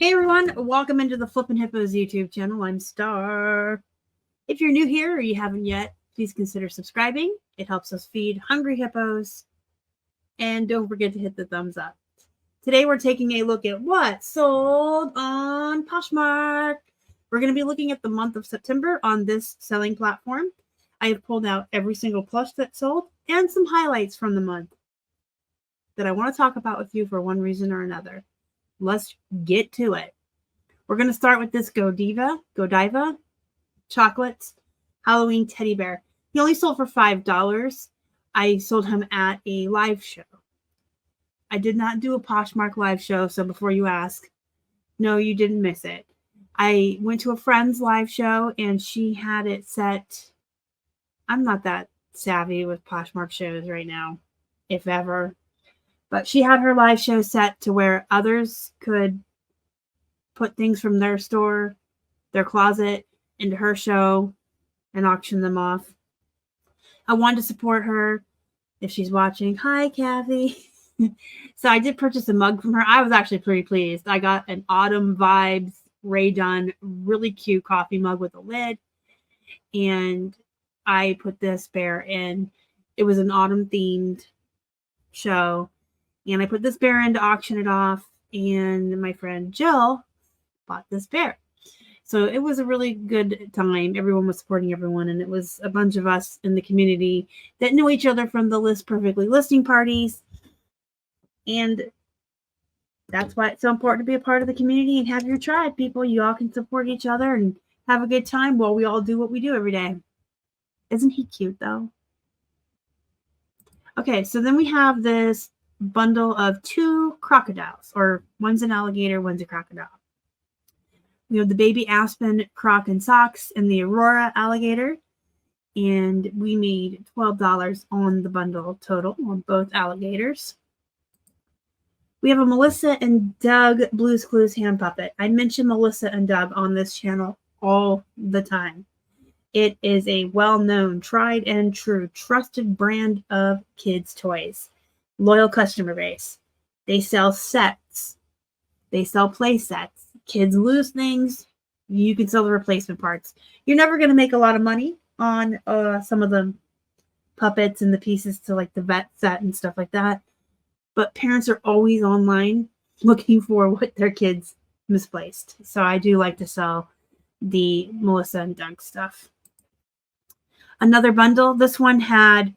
Hey everyone, welcome into the Flippin' Hippos YouTube channel. I'm Star. If you're new here or you haven't yet, please consider subscribing. It helps us feed hungry hippos. And don't forget to hit the thumbs up. Today we're taking a look at what sold on Poshmark. We're going to be looking at the month of September on this selling platform. I have pulled out every single plush that sold and some highlights from the month that I want to talk about with you for one reason or another. Let's get to it. We're going to start with this Godiva Chocolates Halloween Teddy Bear. He only sold for $5. I sold him at a live show. I did not do a Poshmark live show, so before you ask, no, you didn't miss it. I went to a friend's live show, and she had it set. I'm not that savvy with Poshmark shows right now, if ever. But she had her live show set to where others could put things from their store, their closet, into her show and auction them off. I wanted to support her if she's watching. Hi, Kathy. So I did purchase a mug from her. I was actually pretty pleased. I got an Autumn Vibes Ray Dunn, really cute coffee mug with a lid. And I put this bear in. It was an autumn themed show. And I put this bear in to auction it off, and my friend Jill bought this bear. So it was a really good time. Everyone was supporting everyone, and it was a bunch of us in the community that knew each other from the List Perfectly listing parties. And that's why it's so important to be a part of the community and have your tribe, people. You all can support each other and have a good time while we all do what we do every day. Isn't he cute, though? Okay, so then we have this bundle of two crocodiles, or one's an alligator, one's a crocodile. We have the baby Aspen croc and socks and the Aurora alligator, and we made $12 on the bundle total on both alligators. We have a Melissa and Doug Blue's Clues hand puppet. I mention Melissa and Doug on this channel all the time. It is a well-known, tried and true, trusted brand of kids' toys. Loyal customer base. They sell sets. They sell play sets. Kids lose things. You can sell the replacement parts. You're never going to make a lot of money on some of the puppets and the pieces to like the vet set and stuff like that. But parents are always online looking for what their kids misplaced. So I do like to sell the Melissa and Doug stuff. Another bundle. This one had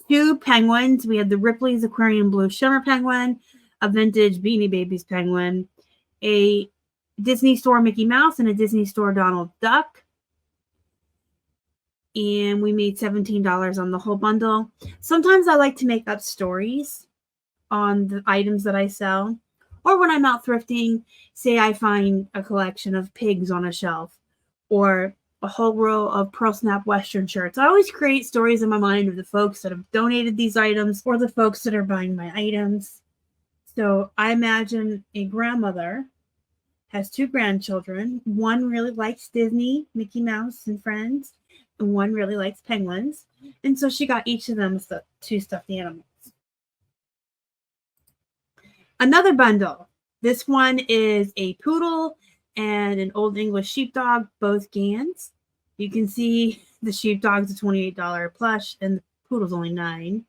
two penguins. We had the Ripley's Aquarium Blue Shimmer Penguin, a vintage Beanie Babies penguin, a Disney Store Mickey Mouse, and a Disney Store Donald Duck. And we made $17 on the whole bundle. Sometimes I like to make up stories on the items that I sell. Or when I'm out thrifting, say I find a collection of pigs on a shelf or a whole row of Pearl Snap Western shirts. I always create stories in my mind of the folks that have donated these items or the folks that are buying my items. So I imagine a grandmother has two grandchildren. One really likes Disney, Mickey Mouse and Friends, and one really likes penguins. And so she got each of them two stuffed animals. Another bundle. This one is a poodle and an Old English sheepdog, both Gans. You can see the sheepdog's a $28 plush and the poodle's only $9.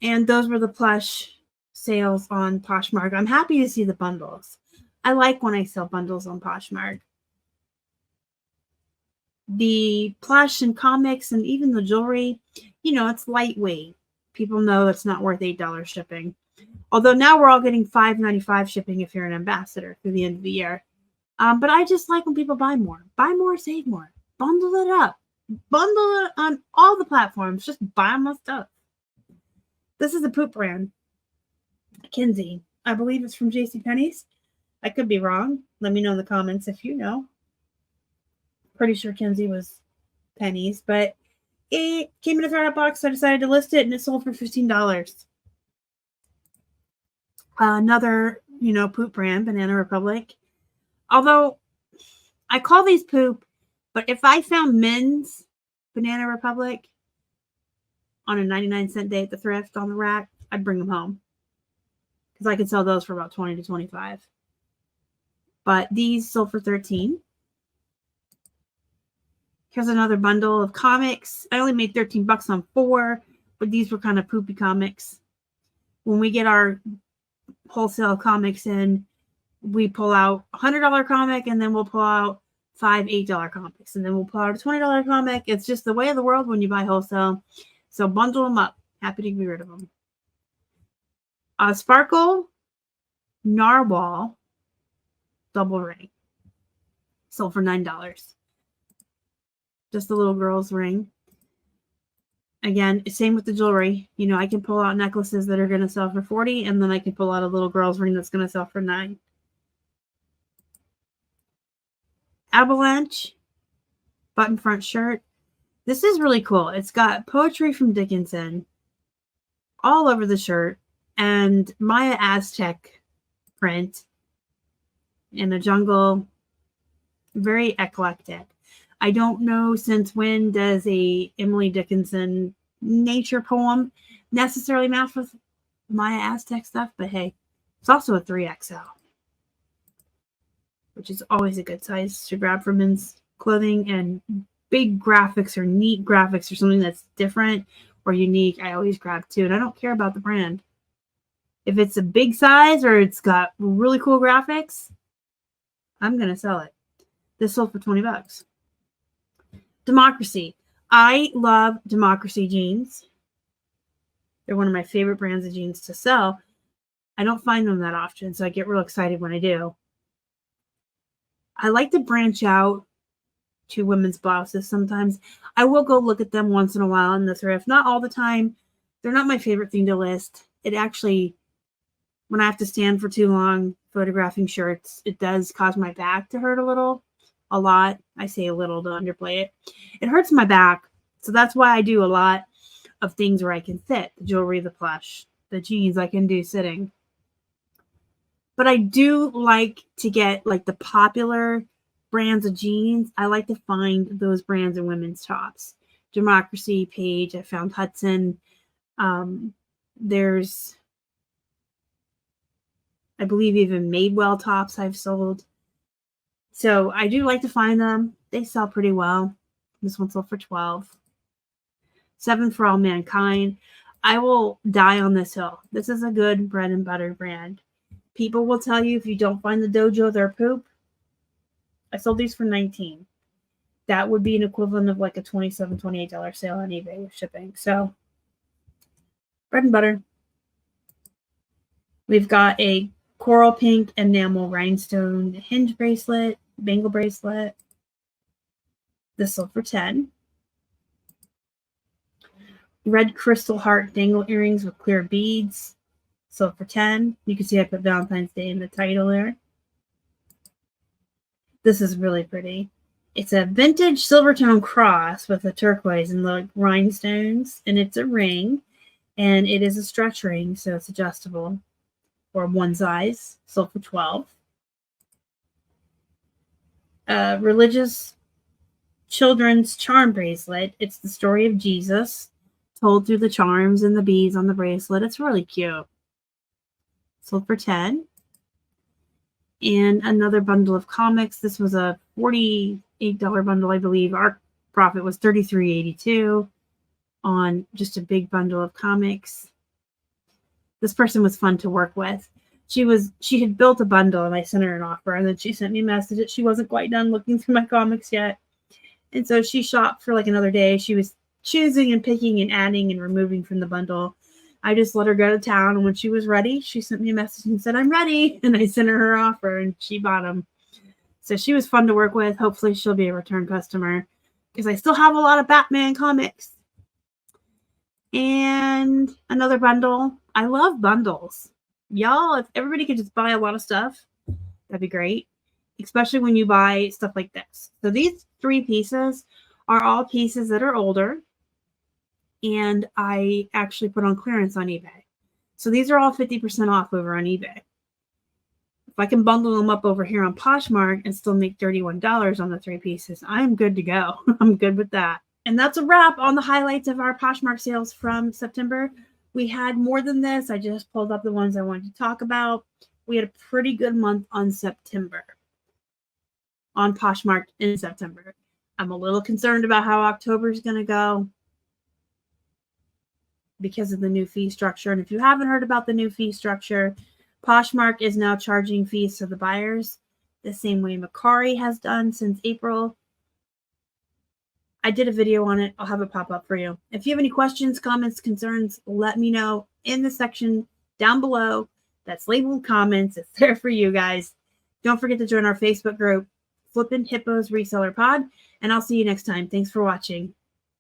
And those were the plush sales on Poshmark. I'm happy to see the bundles. I like when I sell bundles on Poshmark. The plush and comics and even the jewelry, you know, it's lightweight. People know it's not worth $8 shipping. Although now we're all getting $5.95 shipping if you're an ambassador through the end of the year. But I just like when people buy more. Buy more, save more. Bundle it up. Bundle it on all the platforms. Just buy my stuff. This is a poop brand. Kinsey. I believe it's from JCPenney's. I could be wrong. Let me know in the comments if you know. Pretty sure Kinsey was Penny's. But it came in a throw-out box, so I decided to list it, and it sold for $15. Another, poop brand, Banana Republic. Although I call these poop, but if I found men's Banana Republic on a 99-cent day at the thrift on the rack, I'd bring them home. Because I could sell those for about $20 to $25. But these sold for $13. Here's another bundle of comics. I only made $13 on 4, but these were kind of poopy comics. When we get our wholesale comics in, we pull out a $100 comic, and then we'll pull out 5 $8 comics, and then we'll pull out a $20 comic. It's just the way of the world when you buy wholesale. So bundle them up. Happy to get rid of them. Sparkle Narwhal double ring. Sold for $9. Just the little girl's ring. Again, same with the jewelry. You know, I can pull out necklaces that are going to sell for $40, and then I can pull out a little girl's ring that's going to sell for $9. Avalanche button front shirt. This is really cool. It's got poetry from Dickinson all over the shirt and Maya Aztec print in a jungle. Very eclectic. I don't know since when does a Emily Dickinson nature poem necessarily match with Maya Aztec stuff, but hey, it's also a 3XL, which is always a good size to grab for men's clothing. And big graphics or neat graphics or something that's different or unique, I always grab too. And I don't care about the brand. If it's a big size or it's got really cool graphics, I'm going to sell it. This sold for $20. Democracy. I love Democracy jeans. They're one of my favorite brands of jeans to sell. I don't find them that often, so I get real excited when I do. I like to branch out to women's blouses sometimes. I will go look at them once in a while in the thrift. Not all the time. They're not my favorite thing to list. It actually, when I have to stand for too long photographing shirts, it does cause my back to hurt a little. A lot. I say a little to underplay it. It hurts my back. So that's why I do a lot of things where I can sit. The jewelry, the plush, the jeans I can do sitting. But I do like to get like the popular brands of jeans. I like to find those brands in women's tops. Democracy, Page. I found Hudson. There's, I believe, even Madewell tops I've sold. So I do like to find them. They sell pretty well. This one sold for $12. 7 for All Mankind. I will die on this hill. This is a good bread and butter brand. People will tell you if you don't find the dojo, they're poop. I sold these for $19. That would be an equivalent of like a $27, $28 sale on eBay with shipping. So bread and butter. We've got a coral pink enamel rhinestone hinge bracelet, bangle bracelet. This sold for $10. Red crystal heart dangle earrings with clear beads. Sold for $10. You can see I put Valentine's Day in the title there. This is really pretty. It's a vintage silvertone cross with a turquoise and the rhinestones, and it's a ring, and it is a stretch ring, so it's adjustable for one size. Sold for $12. Religious children's charm bracelet. It's the story of Jesus told through the charms and the beads on the bracelet. It's really cute. Sold for $10. And another bundle of comics. This was a $48 bundle, I believe. Our profit was $33.82 on just a big bundle of comics. This person was fun to work with. She had built a bundle and I sent her an offer, and then she sent me a message that she wasn't quite done looking through my comics yet. And so she shopped for like another day. She was choosing and picking and adding and removing from the bundle. I just let her go to town, and when she was ready, she sent me a message and said, "I'm ready." And I sent her offer, and she bought them. So she was fun to work with. Hopefully she'll be a return customer because I still have a lot of Batman comics. And another bundle. I love bundles. Y'all, if everybody could just buy a lot of stuff, that'd be great. Especially when you buy stuff like this. So these 3 pieces are all pieces that are older, and I actually put on clearance on eBay. So these are all 50% off over on eBay. If I can bundle them up over here on Poshmark and still make $31 on the 3 pieces, I'm good to go. I'm good with that. And that's a wrap on the highlights of our Poshmark sales from September. We had more than this. I just pulled up the ones I wanted to talk about. We had a pretty good month on September. on Poshmark in September. I'm a little concerned about how October is going to go because of the new fee structure. And if you haven't heard about the new fee structure, Poshmark is now charging fees to the buyers the same way Macari has done since April. I did a video on it. I'll have it pop up for you. If you have any questions, comments, concerns, let me know in the section down below that's labeled comments. It's there for you guys. Don't forget to join our Facebook group, Flippin' Hippos Reseller Pod, and I'll see you next time. Thanks for watching.